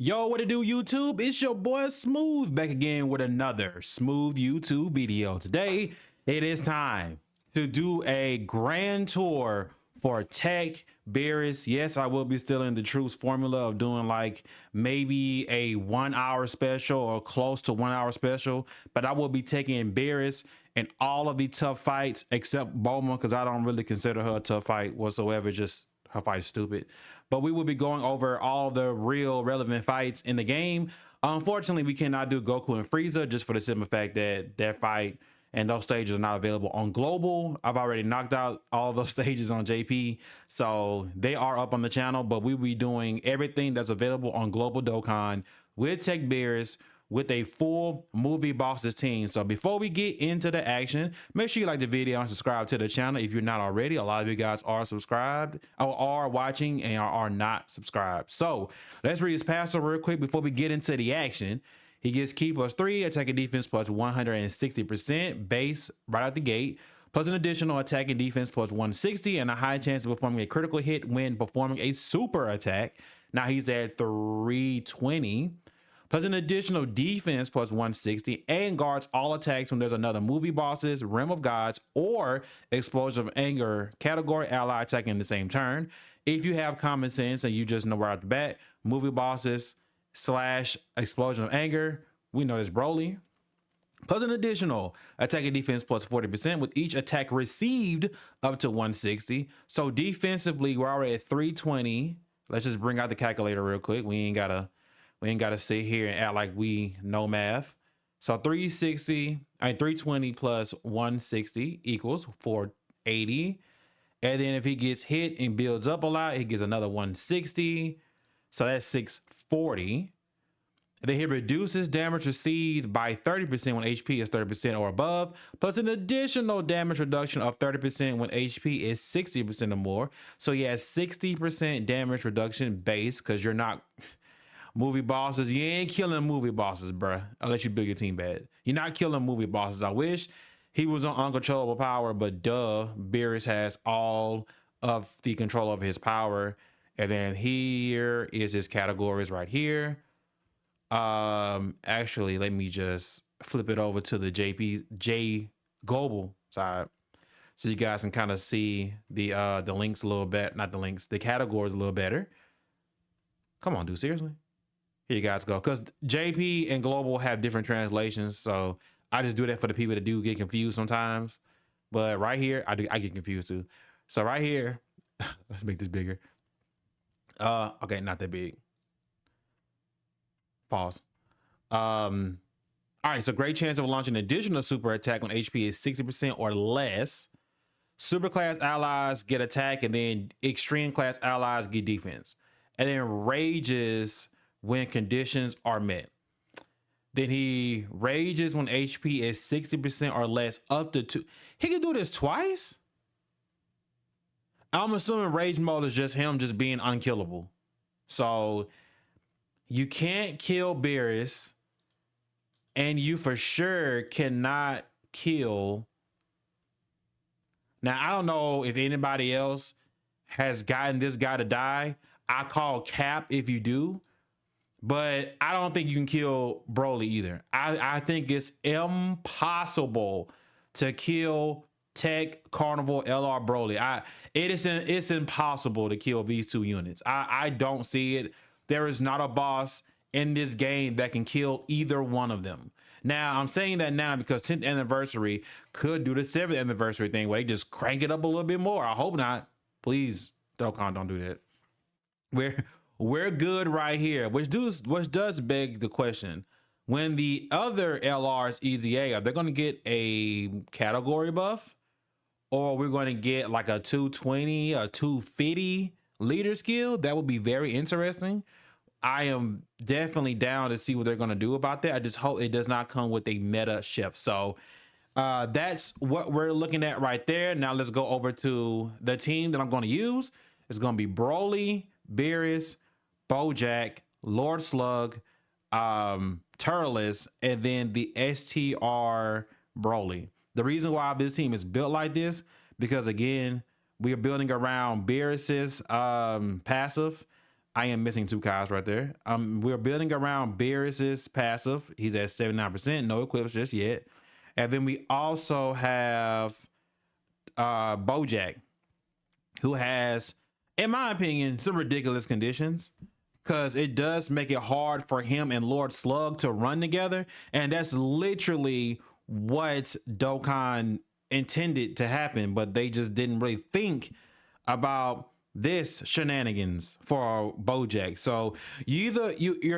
Yo, what it do, YouTube? It's your boy Smooth back again with another Smooth YouTube video. Today, it is time to do a grand tour for EZA TEQ BEERUS. Yes, I will be still in the Truth's formula of doing like maybe a 1 hour special or close to 1 hour special, but I will be taking BEERUS and all of the tough fights except Boma because I don't really consider her a tough fight whatsoever. Just her fight is stupid. But we will be going over all the real relevant fights in the game. Unfortunately, we cannot do Goku and Frieza just for the simple fact that that fight and those stages are not available on global. I've already knocked out all those stages on JP, so they are up on the channel, but we'll be doing everything that's available on global Dokkan with EZA TEQ BEERUS with a full movie bosses team. So before we get into the action, make sure you like the video and subscribe to the channel if you're not already. A lot of you guys are subscribed or are watching and are not subscribed. So let's read his password real quick before we get into the action. He gets key +3, attacking defense +160% base right out the gate, plus an additional attacking defense +160 and a high chance of performing a critical hit when performing a super attack. Now he's at 320. Plus an additional defense +160 and guards all attacks when there's another movie bosses, Realm of Gods, or Explosion of Anger category ally attacking in the same turn. If you have common sense and you just know right off the bat, movie bosses / Explosion of Anger, we know this Broly. Plus an additional attacking defense +40% with each attack received up to 160. So defensively, we're already at 320. Let's just bring out the calculator real quick. We ain't gotta sit here and act like we know math. So 320 plus 160 equals 480. And then if he gets hit and builds up a lot, he gets another 160. So that's 640. And then he reduces damage received by 30% when HP is 30% or above, plus an additional damage reduction of 30% when HP is 60% or more. So he has 60% damage reduction base because you're not movie bosses. You ain't killing movie bosses, bruh, unless you build your team bad. You're not killing movie bosses. I wish he was on uncontrollable power, but duh, BEERUS has all of the control of his power. And then here is his categories right here. Actually, let me just flip it over to the J global side so you guys can kind of see the links a little bit, not the links, the categories a little better. Come on, dude, seriously? Here you guys go, because JP and global have different translations, so I just do that for the people that do get confused sometimes. But right here, I get confused too. So right here, let's make this bigger. Okay, not that big. Pause. All right, so great chance of launching an additional super attack when HP is 60% or less. Super class allies get attack, and then extreme class allies get defense. And then rages when conditions are met. Then he rages when HP is 60% or less up to 2. He can do this twice? I'm assuming rage mode is just him just being unkillable. So you can't kill BEERUS, and you for sure cannot kill. Now, I don't know if anybody else has gotten this guy to die. I call cap if you do. But I don't think you can kill Broly either. I think it's impossible to kill EZA TEQ Carnival LR Broly. It's impossible to kill these two units. I don't see it. There is not a boss in this game that can kill either one of them. Now, I'm saying that now because 10th anniversary could do the 7th anniversary thing where they just crank it up a little bit more. I hope not. Please, Dokkan, don't do that. We're good right here, which does beg the question: when the other LRs EZA, are they going to get a category buff, or we're going to get like a 220, a 250 leader skill? That would be very interesting. I am definitely down to see what they're going to do about that. I just hope it does not come with a meta shift. So that's what we're looking at right there. Now let's go over to the team that I'm going to use. It's going to be Broly, BEERUS, Bojack, Lord Slug, Turles, and then the STR Broly. The reason why this team is built like this, because again, we are building around BEERUS's passive. I am missing 2 cards right there. We're building around Beerus's passive. He's at 79%, no equips just yet. And then we also have Bojack, who has, in my opinion, some ridiculous conditions, because it does make it hard for him and Lord Slug to run together. And that's literally what Dokkan intended to happen, but they just didn't really think about this shenanigans for Bojack. So you're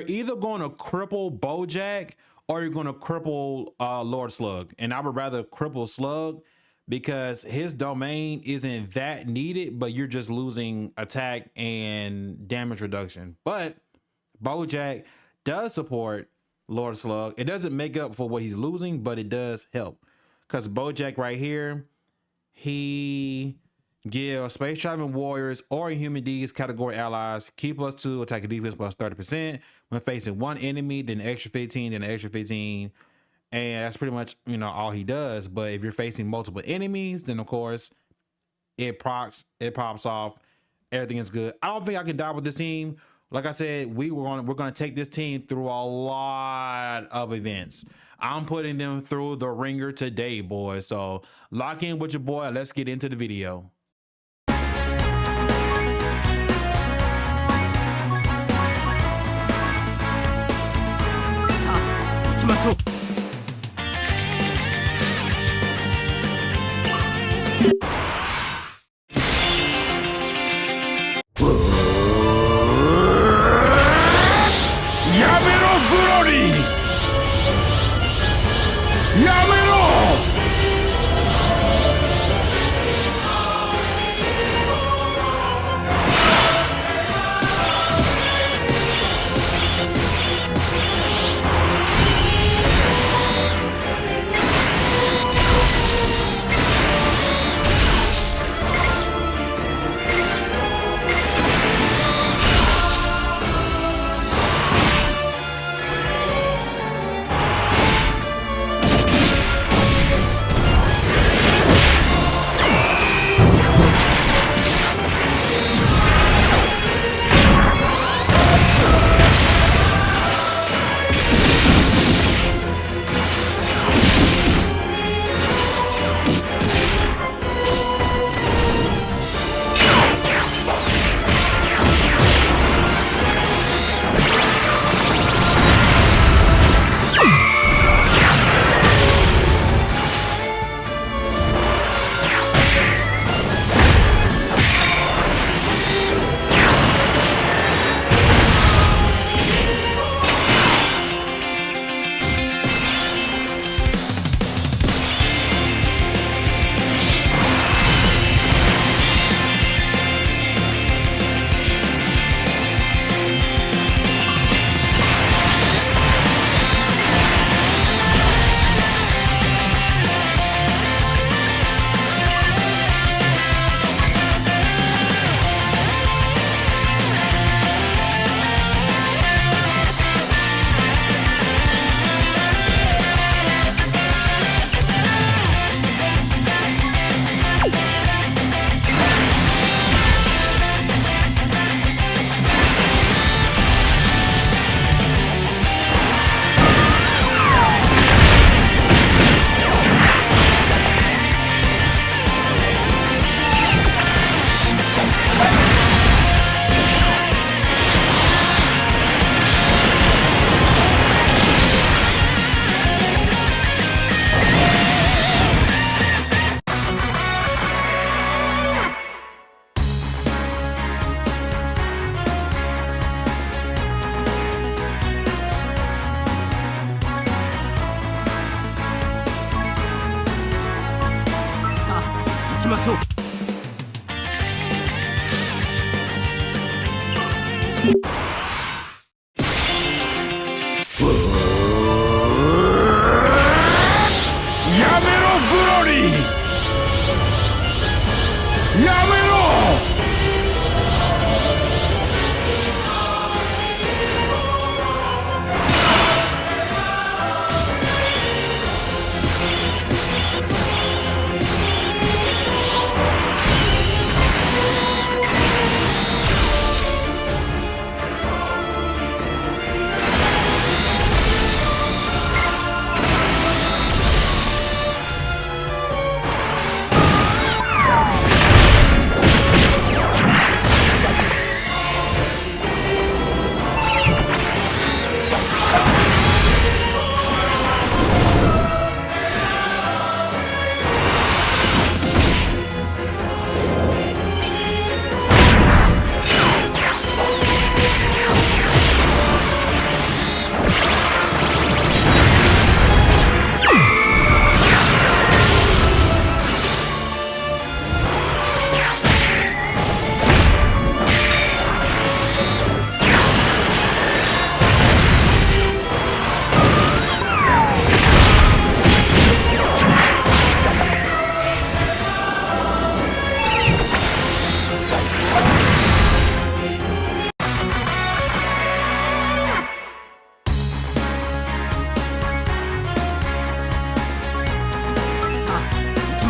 either going to cripple Bojack or you're going to cripple Lord Slug, and I would rather cripple Slug because his domain isn't that needed, but you're just losing attack and damage reduction. But Bojack does support Lord Slug. It doesn't make up for what he's losing, but it does help, because Bojack right here, he gives space traveling warriors or human D's category allies key +2 attack and defense +30% when facing one enemy, then extra 15, then extra 15. And that's pretty much, you know, all he does. But if you're facing multiple enemies, then of course it pops off. Everything is good. I don't think I can die with this team. Like I said, we're gonna take this team through a lot of events. I'm putting them through the ringer today, boys. So lock in with your boy. Let's get into the video.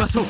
ましょう。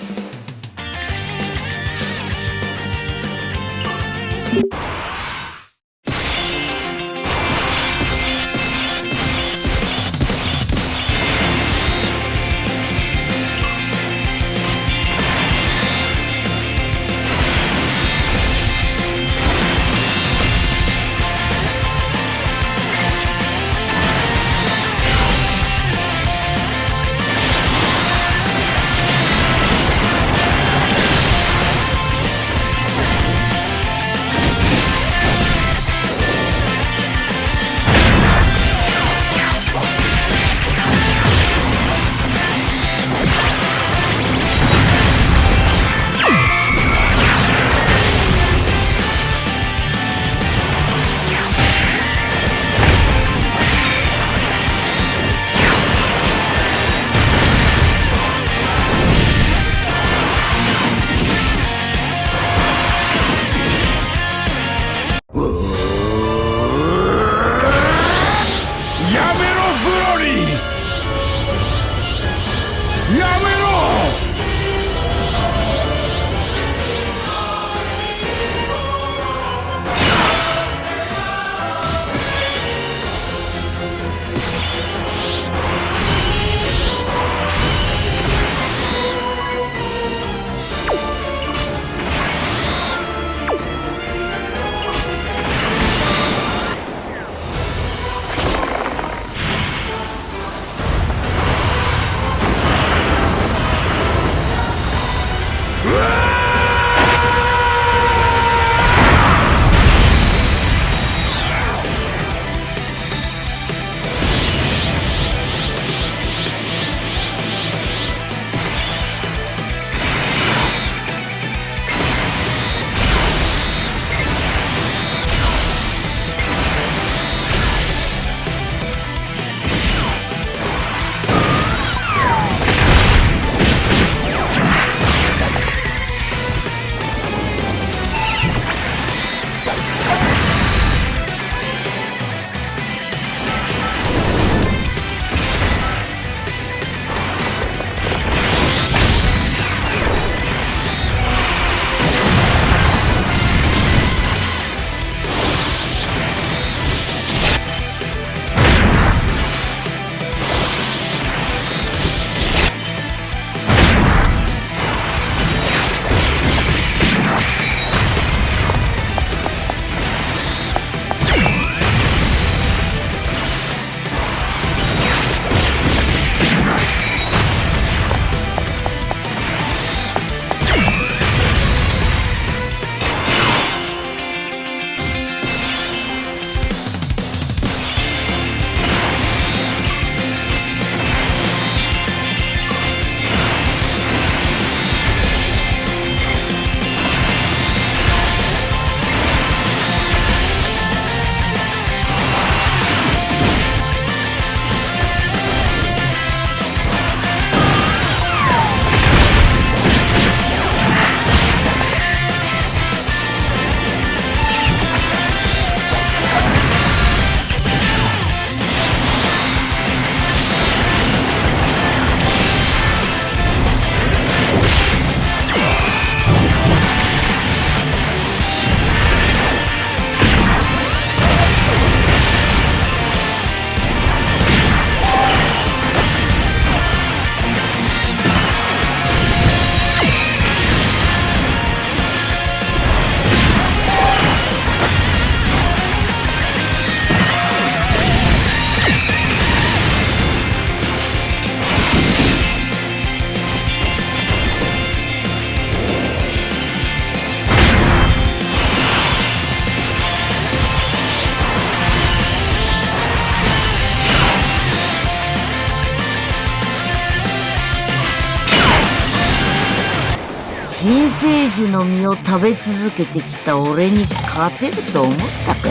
新生児の実を食べ続けてきた俺に勝てると思ったか？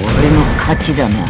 俺の勝ちだな。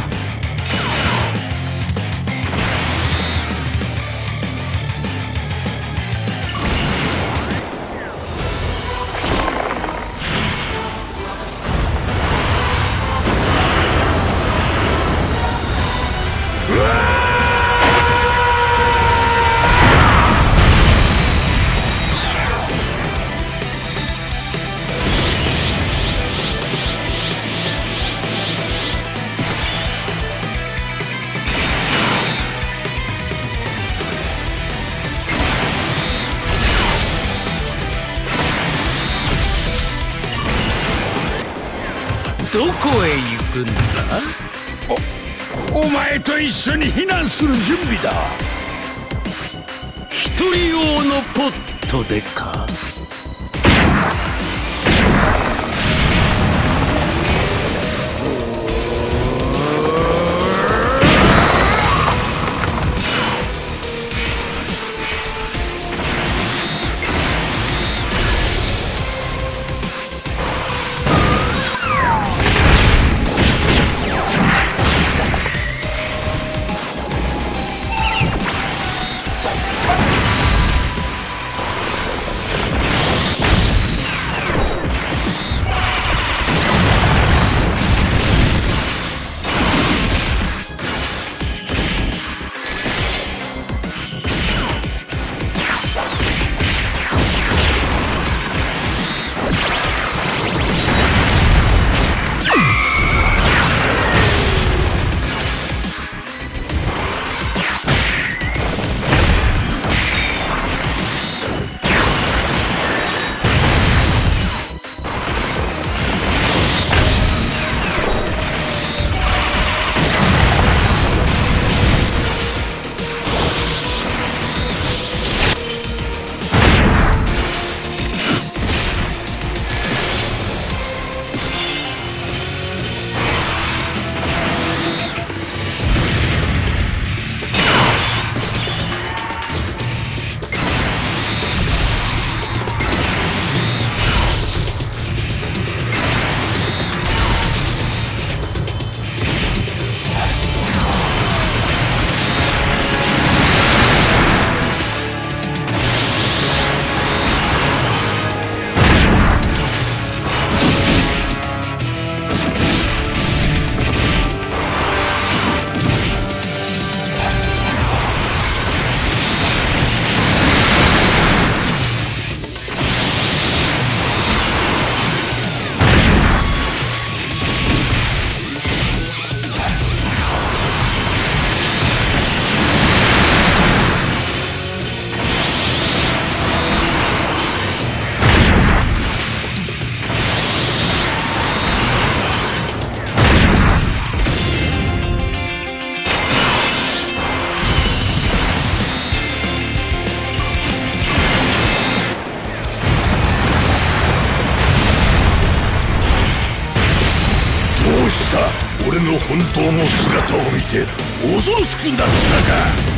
どこへ行くんだ？お前と一緒に避難する準備だ。一人用のポットでか？俺の本当の姿を見て恐ろしくなったか。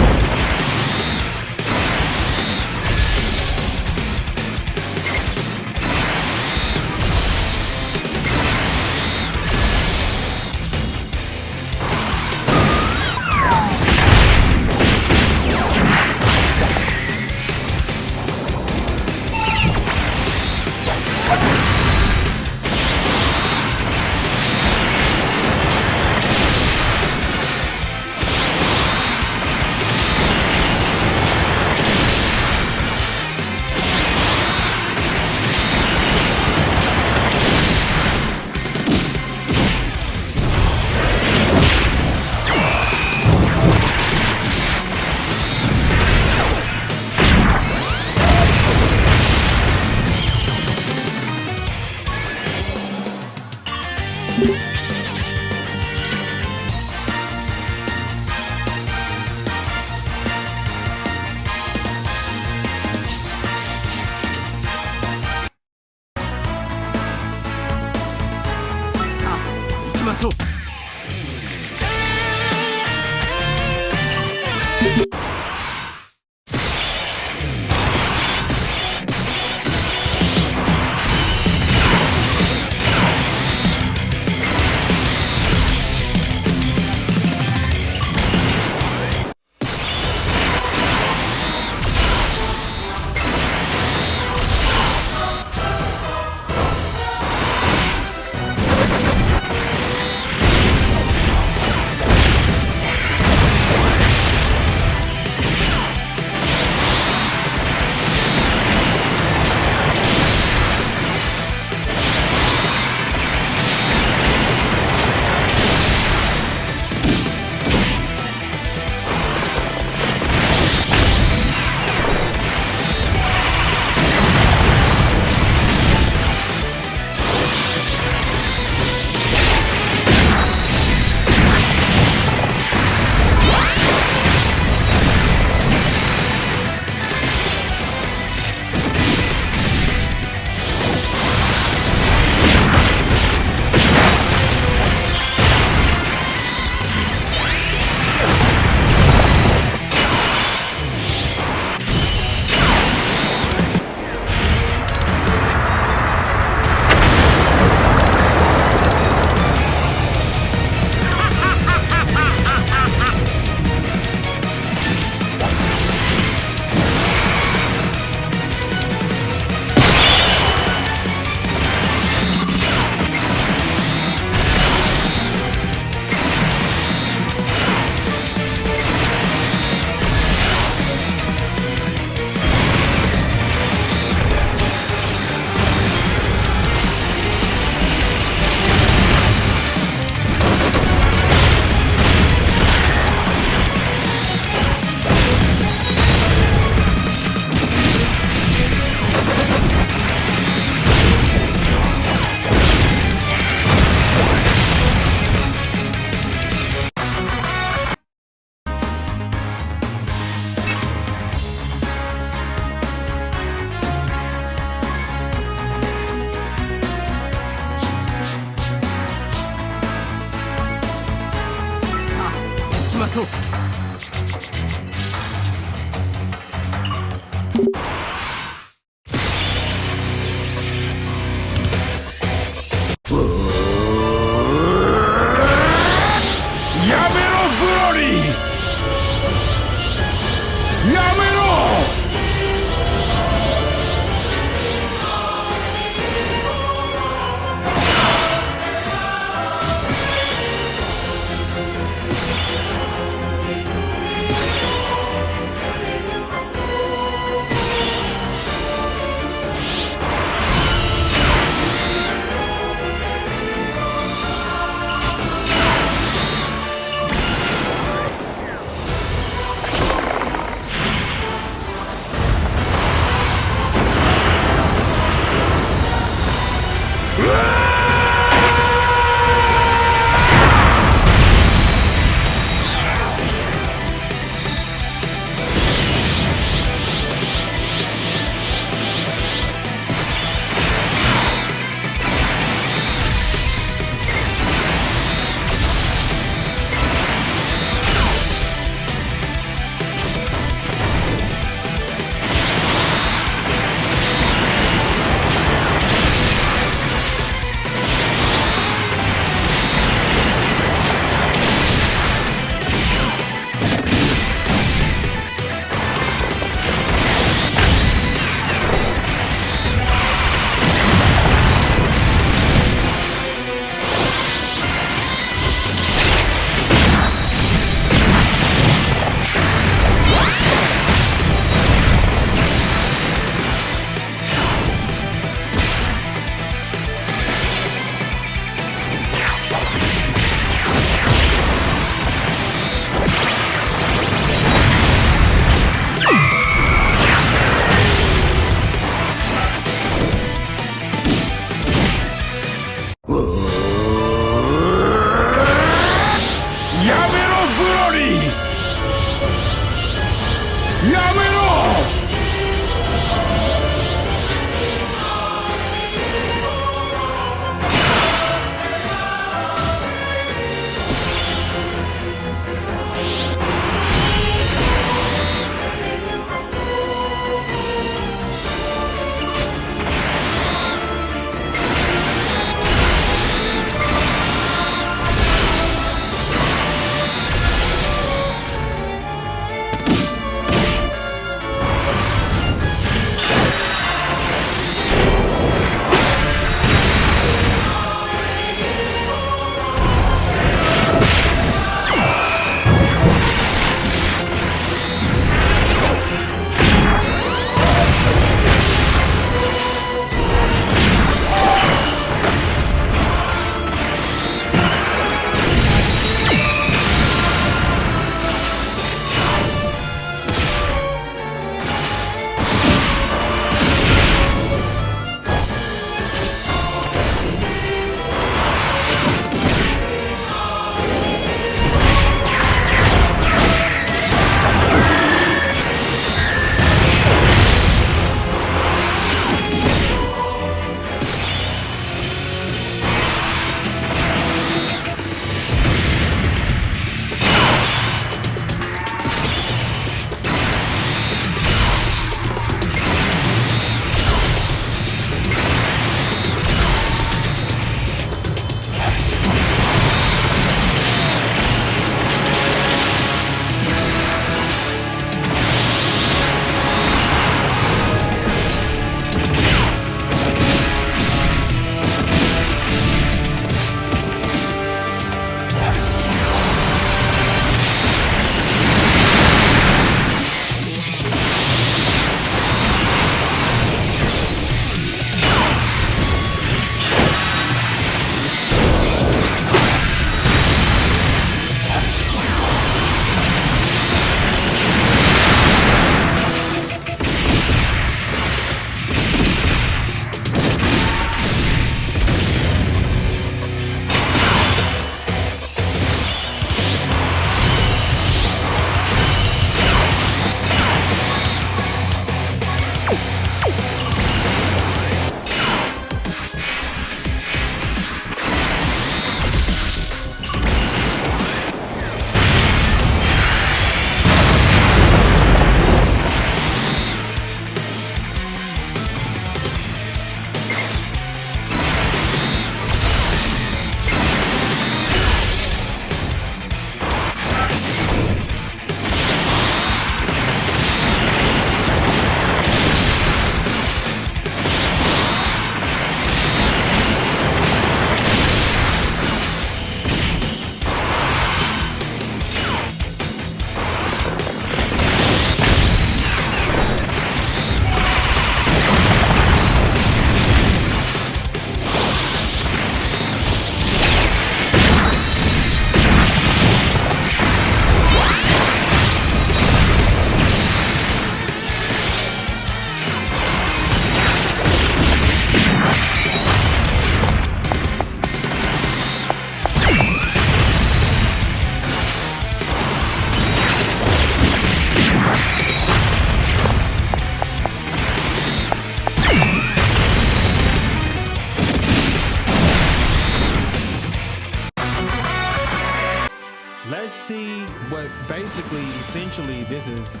see, but basically, essentially, this is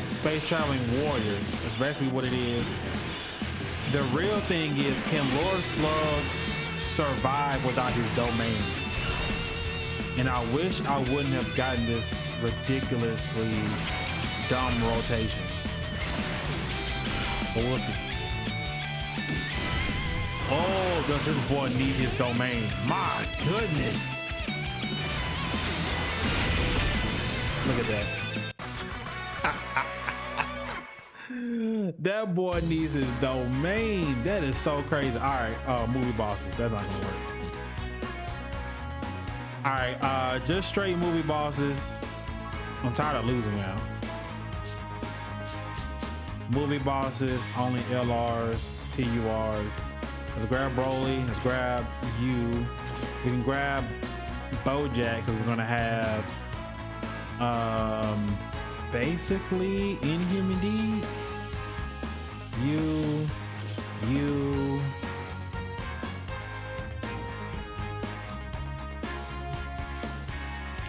space traveling warriors. That's basically what it is. The real thing is, can Lord Slug survive without his domain? And I wish I wouldn't have gotten this ridiculously dumb rotation. But we'll see. Oh, does this boy need his domain? My goodness. Look at that. That boy needs his domain. That is so crazy. All right, movie bosses. That's not gonna work. All right, just straight movie bosses. I'm tired of losing now. Movie bosses, only LRs, TURs. Let's grab Broly. Let's grab you. We can grab Bojack because we're gonna have basically Inhuman Deeds. You.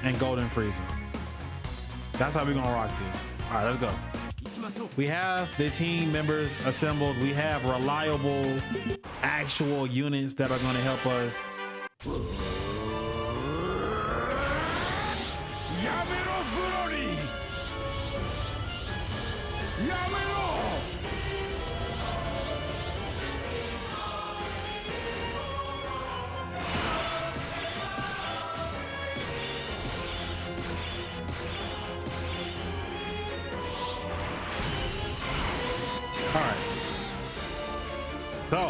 And Golden Frieza. That's how we're gonna rock this. All right, let's go. We have the team members assembled. We have reliable, actual units that are gonna help us. Yamero Broly! Yamero! All right. So,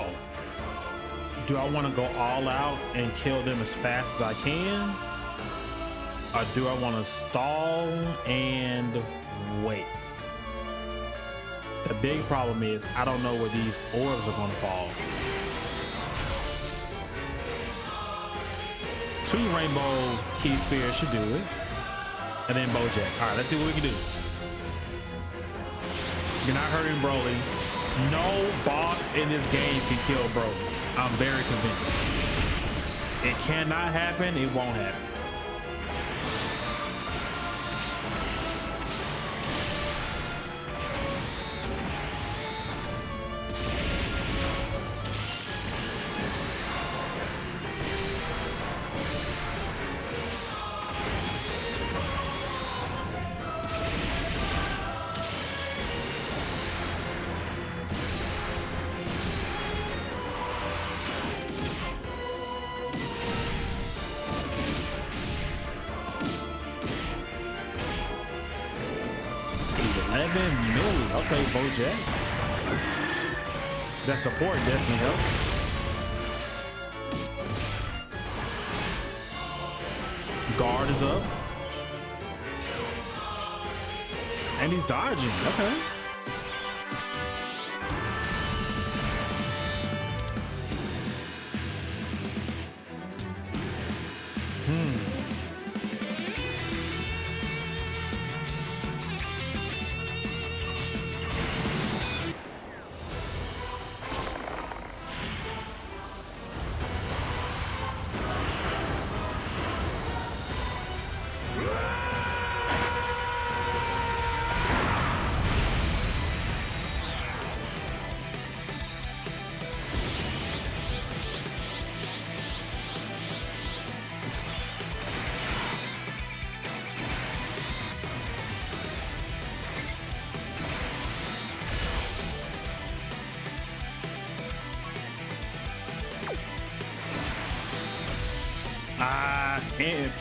do I want to go all out and kill them as fast as I can? Or do I want to stall and wait? The big problem is I don't know where these orbs are going to fall. 2 rainbow key spheres should do it. And then Bojack. All right, let's see what we can do. You're not hurting Broly. No boss in this game can kill Broly. I'm very convinced. It cannot happen. It won't happen. Millie. Okay, Bojack. That support definitely helped. Guard is up. And he's dodging. Okay.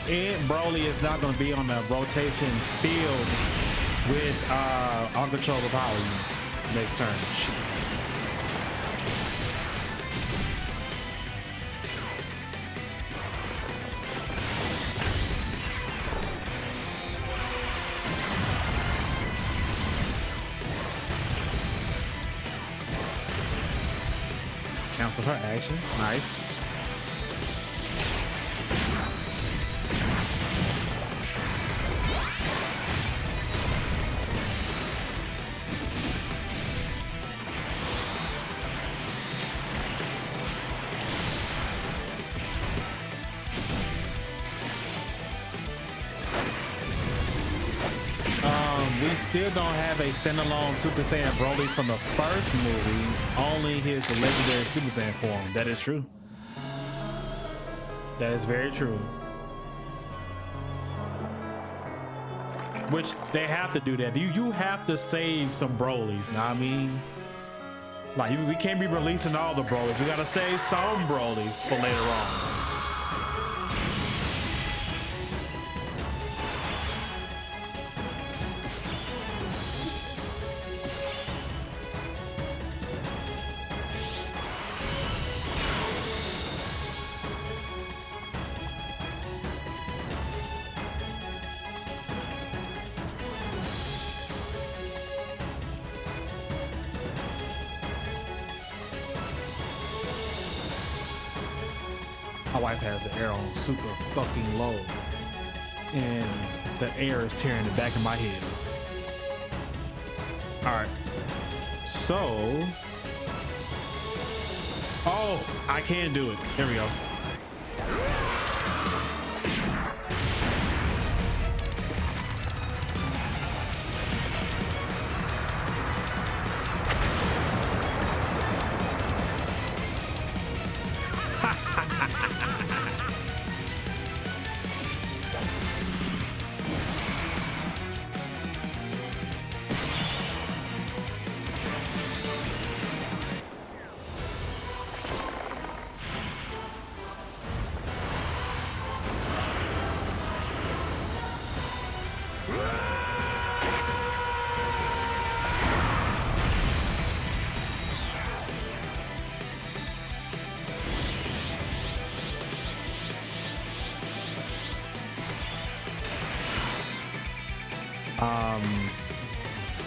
And Broly is not going to be on the rotation field with uncontrollable power units next turn. Shoot. Cancel her action. Nice. still don't have a standalone Super Saiyan Broly from the first movie, only his legendary Super Saiyan form. That is true. That is very true. Which they have to do that. You have to save some Brolys, you know what I mean? Like, we can't be releasing all the Brolys. We gotta save some Brolys for later on. My wife has the air on super fucking low, and the air is tearing the back of my head. All right, so, oh, I can do it. There we go.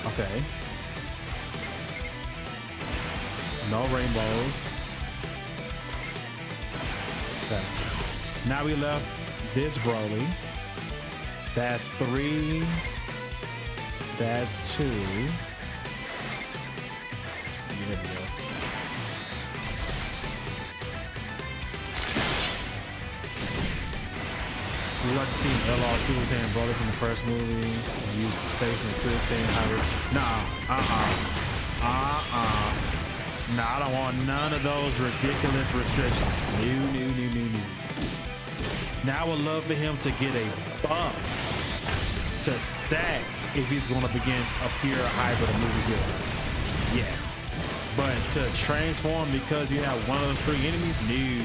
Okay. No rainbows. Okay. Now we left this Broly. That's 3. That's 2. There we go. We like to see an LR Super Saiyan Broly from the first movie. You facing Chris saying how nah, nah, I don't want none of those ridiculous restrictions. New. Now I would love for him to get a buff to stats if he's going up against a pure hybrid of movie hero. Yeah. But to transform because you have one of those 3 enemies, new.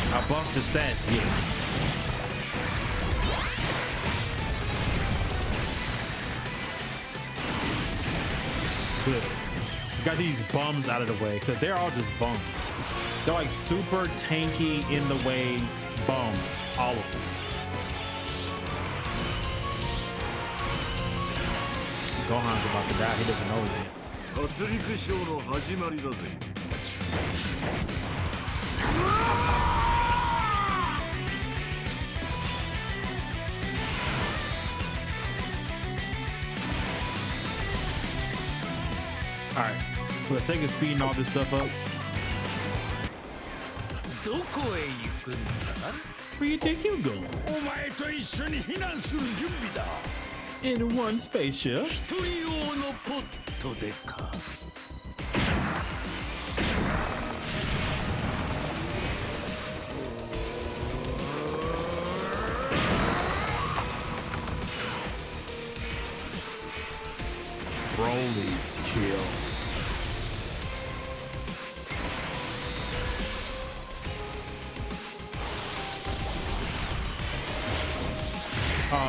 I bumped the stats, yes. Good. Got these bums out of the way because they're all just bums. They're like super tanky in the way bums, all of them. Gohan's about to die. He doesn't know yet. All right, for the sake of speeding all this stuff up, where you think you going? In one spaceship. Broly kill.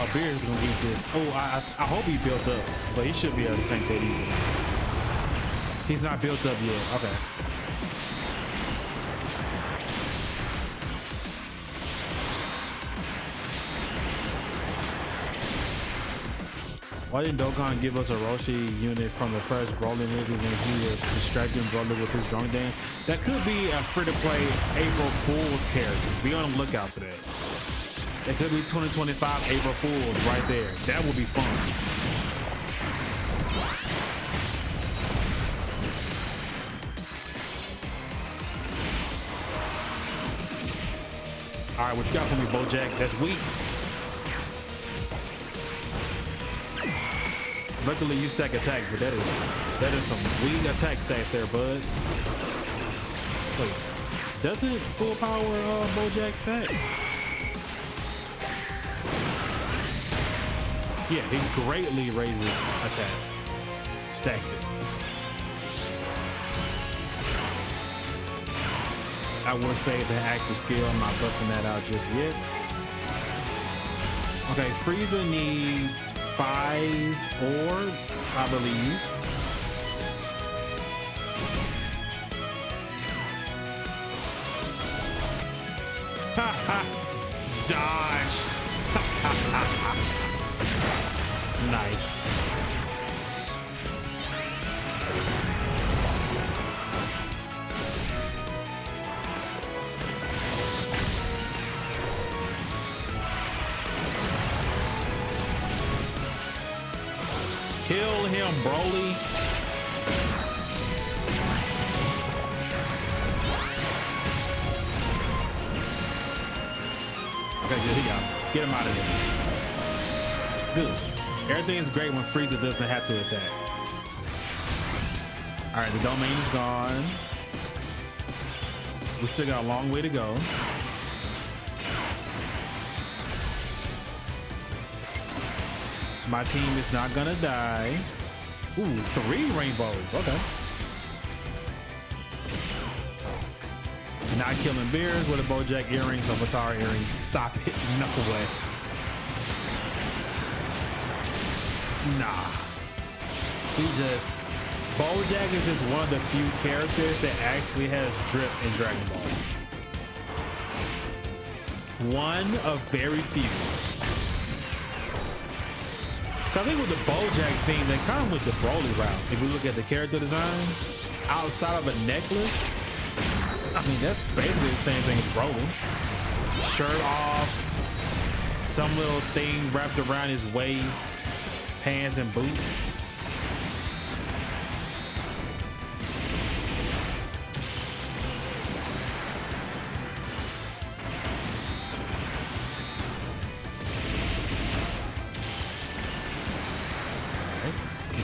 Beerus gonna eat this. Oh, I hope he built up, but he should be able to tank that easily. He's not built up yet. Okay. Why didn't Dokkan give us a Roshi unit from the first Broly movie when he was distracting Broly with his drunk dance? That could be a free-to-play April Fool's character. Be on the lookout for that. That could be 2025 April Fools right there. That would be fun. All right, what you got for me, Bojack? That's weak. luckily you stack attacks, but that is some weak attack stats there, bud. Wait, doesn't full power Bojack stack? Yeah, he greatly raises attack. Stacks it. I will say the active skill, I'm not busting that out just yet. Okay, Frieza needs 5 orbs, I believe. Dodge. Nice. Kill him, Broly. Okay, good. He got him. Get him out of there. Good. Everything's great when Frieza doesn't have to attack. All right, the domain is gone. We still got a long way to go. My team is not gonna die. Ooh, 3 rainbows. Okay. Not killing Beerus with a Bojack earrings or Batara earrings. Stop it. No way. Nah. Bojack is just one of the few characters that actually has drip in Dragon Ball. One of very few. I think with the Bojack thing, they kind of went the Broly route. If we look at the character design, outside of a necklace, I mean, that's basically the same thing as Broly. Shirt off, some little thing wrapped around his waist, pants and boots.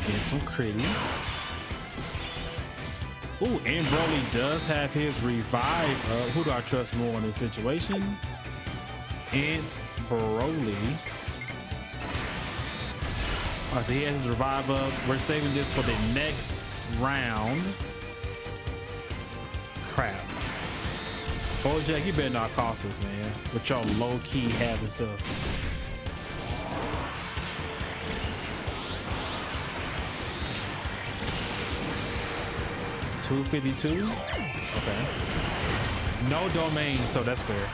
Get some critties. Ooh, and Broly does have his revive. Who do I trust more in this situation? It's Broly. All right, so he has his revive up. We're saving this for the next round. Crap. Bojack, you better not cost us, man. With your low-key having stuff. $252. Okay. No domain, so that's fair.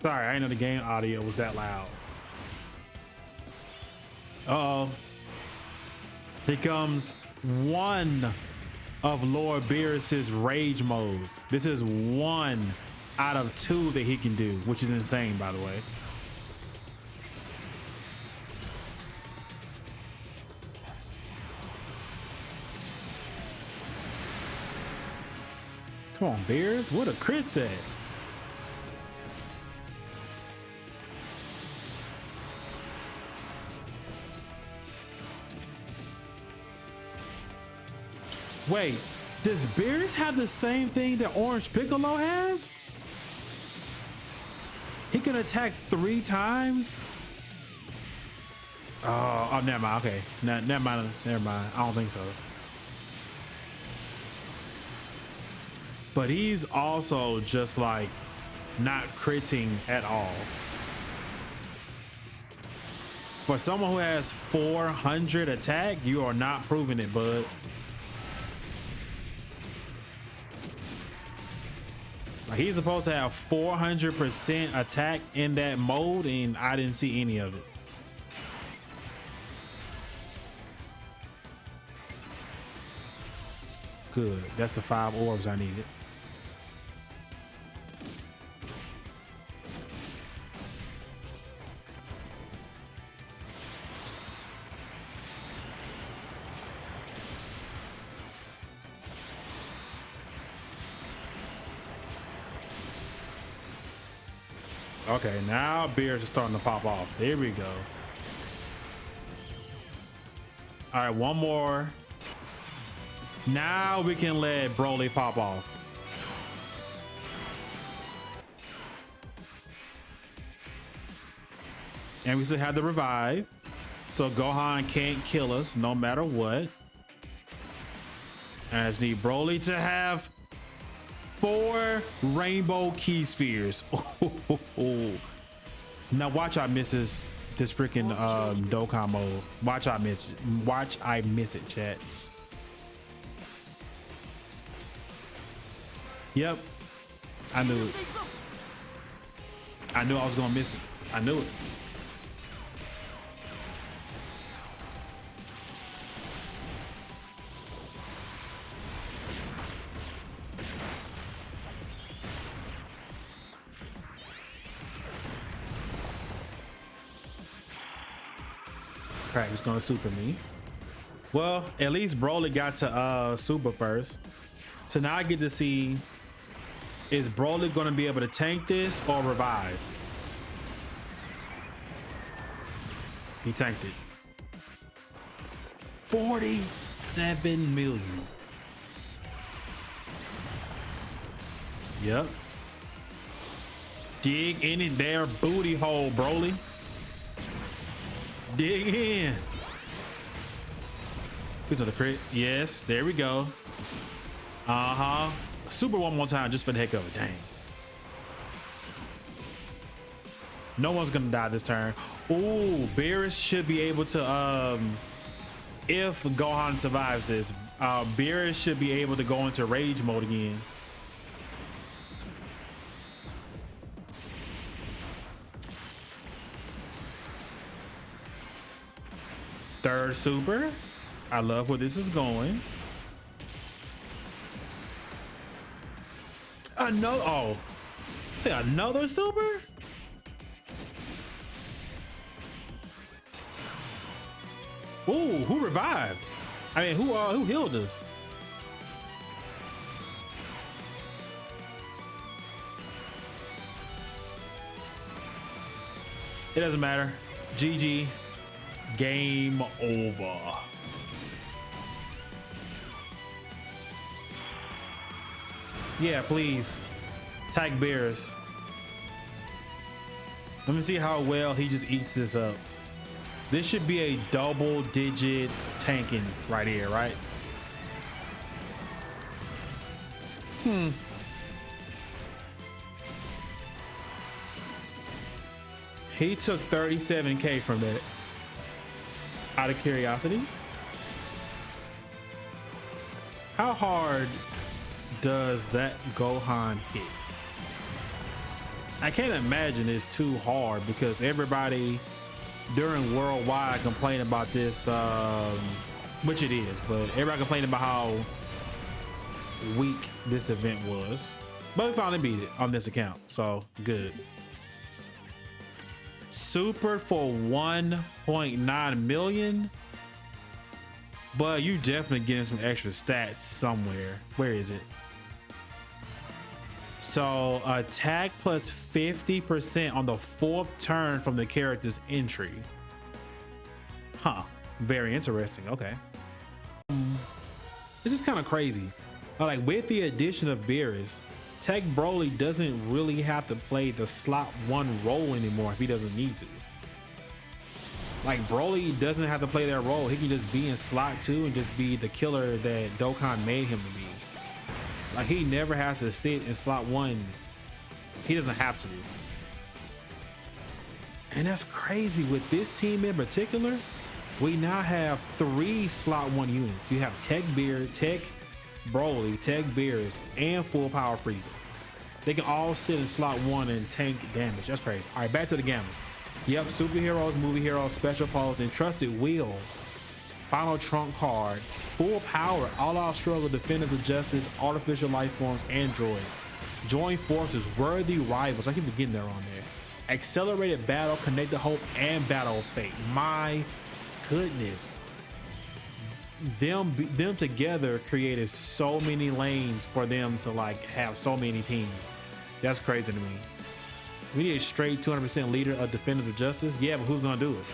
Sorry, I didn't know the game audio was that loud. Uh-oh. Here comes one of Lord Beerus's rage modes. This is 1 out of 2 that he can do, which is insane, by the way. Come on, Beerus, what a crit set. Wait, does Beerus have the same thing that Orange Piccolo has? He can attack 3 times? Oh, never mind. Okay, never mind. Never mind. I don't think so. But he's also just like not critting at all. For someone who has 400 attack, you are not proving it, bud. Like, he's supposed to have 400% attack in that mode, and I didn't see any of it. Good. That's the 5 orbs I needed. Okay, now beers are starting to pop off. There we go. All right, one more. Now we can let Broly pop off. And we still have the revive. So Gohan can't kill us no matter what. I just need Broly to have 4 rainbow key spheres. Now watch I miss this freaking Dokkan mode. Watch I miss it, chat. Yep. I knew it. I knew I was gonna miss it. I knew it. Crap, he's gonna super me. Well, at least Broly got to super first. So now I get to see, is Broly gonna be able to tank this or revive? He tanked it. 47 million. Yep. Dig in it there, booty hole, Broly. Dig in. These are the crit. Yes, there we go. Super one more time just for the heck of it. Dang. No one's gonna die this turn. Ooh, Beerus should be able to if Gohan survives this, Beerus should be able to go into rage mode again. Third super. I love where this is going. Another, oh, say another super? Ooh, who revived? I mean, who healed us? It doesn't matter. GG. Game over. Yeah, please. Tag Beerus. Let me see how well he just eats this up. This should be a double-digit tanking right here, right? He took 37K from that. Out of curiosity, how hard does that Gohan hit? I can't imagine it's too hard because everybody during Worldwide complained about this, which it is, but everybody complained about how weak this event was. But we finally beat it on this account, so good. Super for 1.9 million, but you definitely getting some extra stats somewhere. Where is it? So attack plus 50% on the 4th turn from the character's entry. Huh, very interesting. Okay, this is kind of crazy. Like with the addition of Beerus, Tech Broly doesn't really have to play the slot 1 role anymore if he doesn't need to. Like Broly doesn't have to play that role. He can just be in slot 2 and just be the killer that Dokkan made him to be. Like he never has to sit in slot 1. He doesn't have to. And that's crazy. With this team in particular, we now have 3 slot 1 units. You have Tech Broly, Tech Beerus, and full power Frieza. They can all sit in slot 1 and tank damage. That's crazy. All right, back to the gammas. Yep, superheroes, movie heroes, special pose, and trusted wheel. Final trump card. Full power, all-out struggle, defenders of justice, artificial life forms, androids. Join forces, worthy rivals. I keep forgetting they're on there. Accelerated battle, connected hope, and battle of fate. My goodness. Them together created so many lanes for them to like have so many teams. That's crazy to me. We need a straight 200% leader of defenders of justice. Yeah, but who's gonna do it?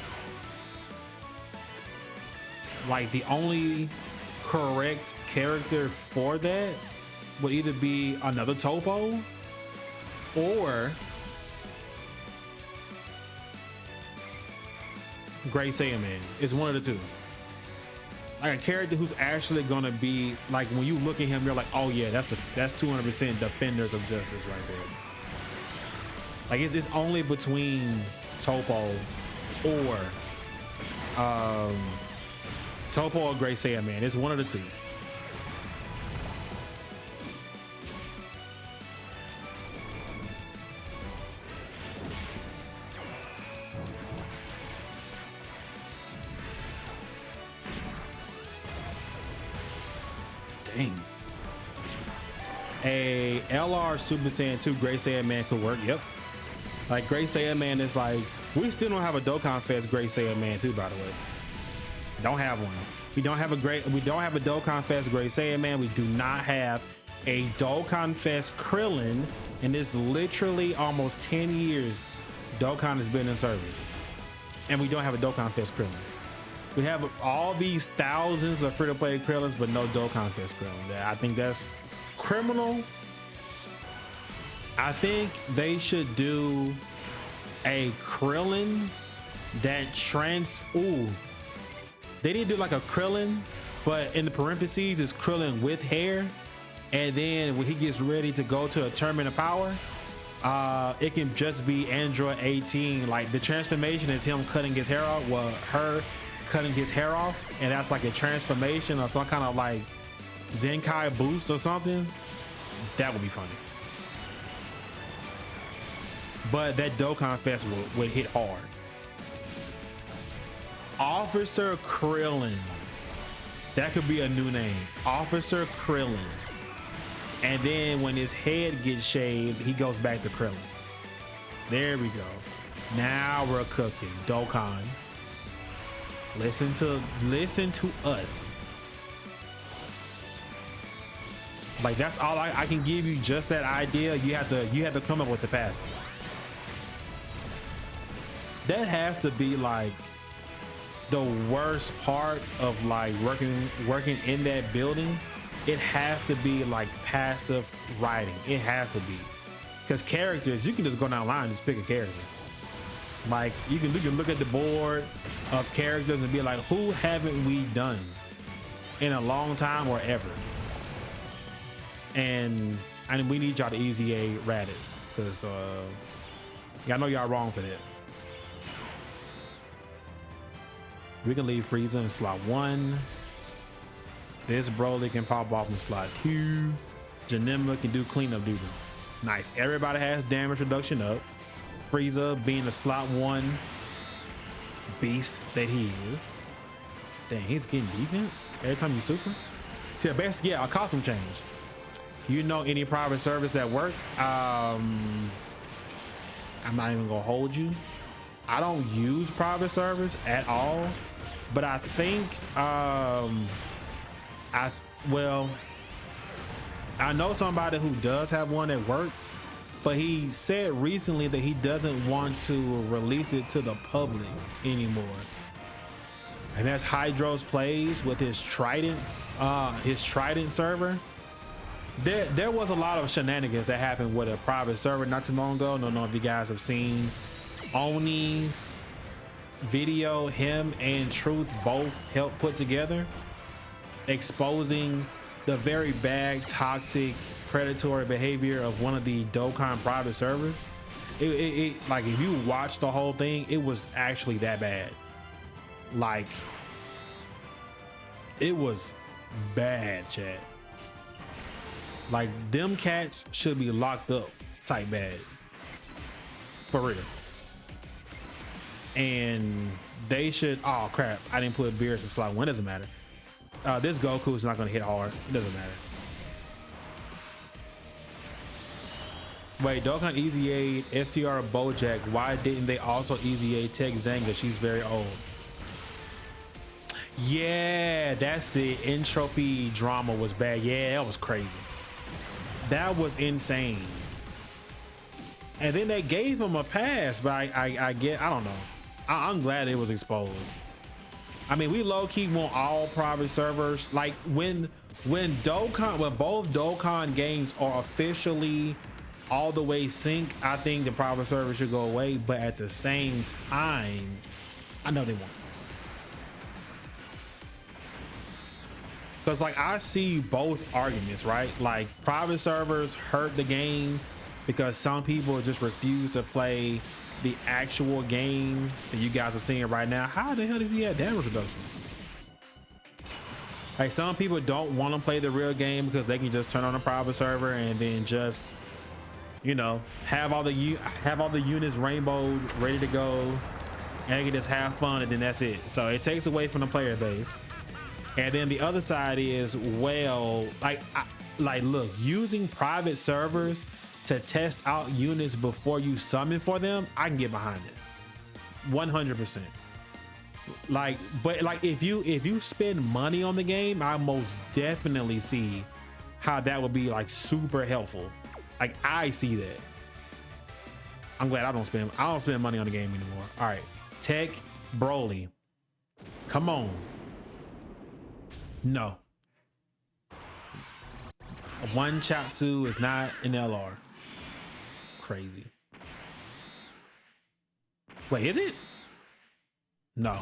Like the only correct character for that would either be another Topo or Gray Saiyaman. It's one of the two. Like a character who's actually gonna be like, when you look at him, you're like, oh yeah, that's 200% defenders of justice right there. Like it's only between Topo or Topo or Gray Saiyaman. It's one of the two. Dang. A LR Super Saiyan 2 Gray Saiyaman could work. Yep. Like Gray Saiyaman is like, we still don't have a Dokkan Fest Gray Saiyaman 2, by the way. Don't have one. We don't have a Dokkan Fest Gray Saiyaman. We do not have a Dokkan Fest Krillin, and it's literally almost 10 years Dokkan has been in service. And we don't have a Dokkan Fest Krillin. We have all these thousands of free-to-play Krillins, but no Dokkan Fest Krillin. I think that's criminal. I think they should do a Krillin that they need to do like a Krillin, but in the parentheses is Krillin with hair, and then when he gets ready to go to a tournament of power, it can just be Android 18. Like the transformation is him cutting his hair off, well, her cutting his hair off, and that's like a transformation or some kind of like Zenkai boost or something. That would be funny. But that Dokkan Fest would hit hard. Officer Krillin. That could be a new name. Officer Krillin. And then when his head gets shaved, he goes back to Krillin. There we go. Now we're cooking. Dokkan. Listen to us. Like that's all I can give you, just that idea. You have to come up with the passive. That has to be like the worst part of like working in that building. It has to be like passive writing. It has to be, because characters, you can just go down the line and just pick a character. Like you can look at the board of characters and be like, who haven't we done in a long time or ever? And we need y'all to EZA Raditz, because I know y'all wrong for that. We can leave Frieza in slot 1. This Broly can pop off in slot 2. Janemba can do cleanup duty. Nice. Everybody has damage reduction up. Frieza being the slot 1 beast that he is. Dang, he's getting defense every time you super. Yeah, basically, yeah, a costume change. You know, any private service that worked. I'm not even gonna hold you. I don't use private service at all, but I think I know somebody who does have one that works, but he said recently that he doesn't want to release it to the public anymore. And that's Hydros Plays with his Trident server. There was a lot of shenanigans that happened with a private server not too long ago. I don't know if you guys have seen Oni's video. Him and Truth both helped put together, exposing the very bad, toxic, predatory behavior of one of the Dokkan private servers. It like, if you watch the whole thing, it was actually that bad. Like, it was bad, chat. Like, them cats should be locked up type bad, for real. And They should. Oh crap! I didn't put Beerus in slot one. Doesn't matter. This Goku is not going to hit hard. It doesn't matter. Wait, Dokkan EZA STR Bojack. Why didn't they also EZA TEQ Zanga? She's very old. Yeah, that's it. Entropy drama was bad. Yeah, that was crazy. That was insane. And then they gave him a pass, but I don't know. I'm glad it was exposed. I mean, we low-key want all private servers. Like when both Dokkan games are officially all the way sync, I think the private server should go away. But at the same time, I know they won't. Because like I see both arguments, right? Like private servers hurt the game because some people just refuse to play the actual game that you guys are seeing right now. How the hell does he have damage reduction? Like some people don't want to play the real game because they can just turn on a private server and then just, you know, have all the units rainbowed ready to go, and they can just have fun, and then that's it. So it takes away from the player base. And then the other side is, well, like look, using private servers to test out units before you summon for them, I can get behind it 100%. Like, but like if you spend money on the game, I most definitely see how that would be like super helpful. Like I see that. I'm glad I don't spend money on the game anymore. All right, Tech Broly, come on. No, one Chapsu is not an LR. Crazy. Wait, is it? No.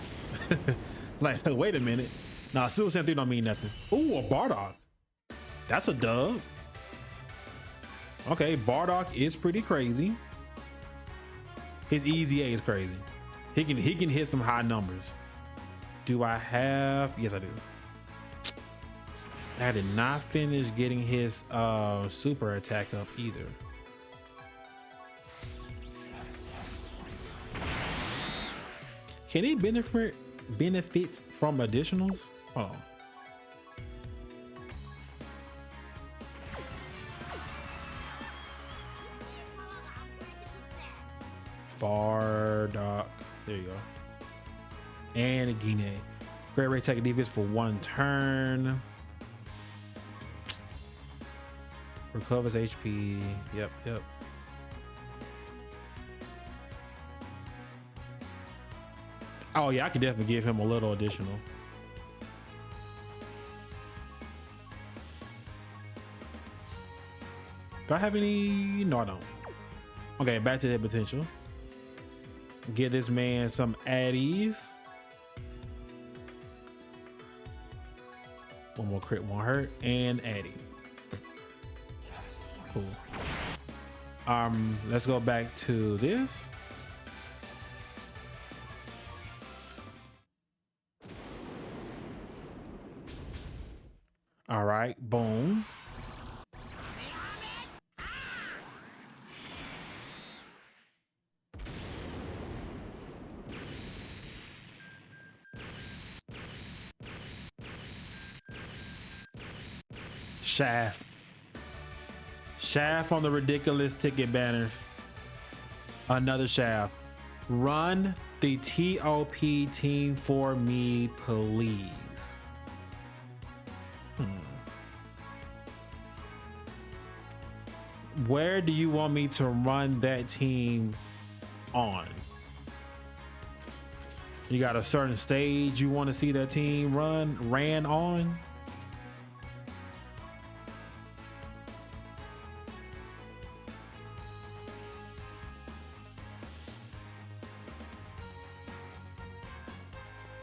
Like, wait a minute. Nah, Super Saiyan 3 don't mean nothing. Ooh, a Bardock. That's a dub. Okay, Bardock is pretty crazy. His EZA is crazy. He can hit some high numbers. Do I have? Yes, I do. I did not finish getting his super attack up either. Can he benefit from additionals? Oh. Bardock. There you go. And a Guinea. Great rate attack defense for 1 turn. Recovers HP. Yep. Oh yeah, I could definitely give him a little additional. Do I have any? No, I don't. Okay, back to the potential. Give this man some addies. One more crit, one hurt, and addy. Cool. Let's go back to this. All right, boom. Shaft on the ridiculous ticket banners. Another shaft. Run the TOP team for me, please. Where do you want me to run that team on? You got a certain stage you want to see that team ran on?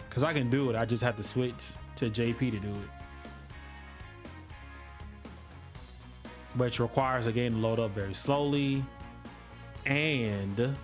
Because I can do it. I just have to switch to JP to do it. Which requires the game to load up very slowly. And